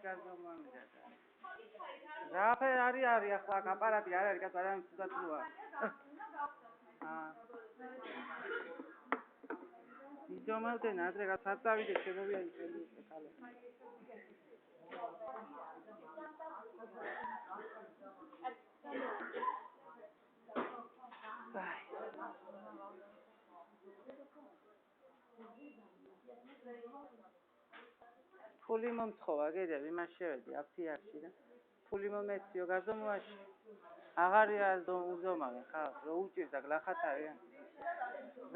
გაზომამდე. Rafer ari ახლა აპარატი არ არის, კაც ადამიანი თუდად როა. იძომავდნენ ადრე გასაწავიდე შემოვიდა ისე ხალე. ფული მომთხოვა, გედები მას შევედი აფთიაქში და ფული მომეციო გაზომვაში. აღარია უზომავენ ხალხს, რო უჭირდა გლახათარი.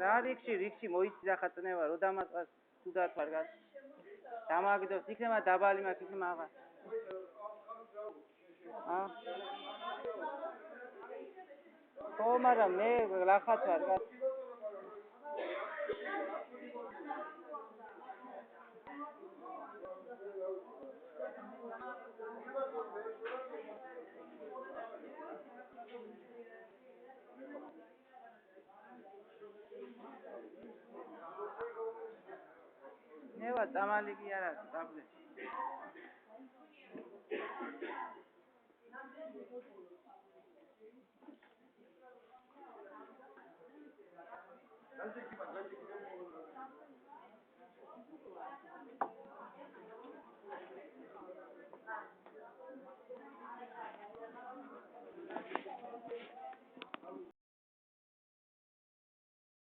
რა რიქში მოიცი ახატნევა, რო დამაწყას თუდად ვარ გას. დამაგდოს, იქნება დაბალი მაქვს, იქნება აღარ. ხო, მაგრამ მე გლახათ ვარ გას. ნევა დამალი კი არ არის ტაბლეტი. That's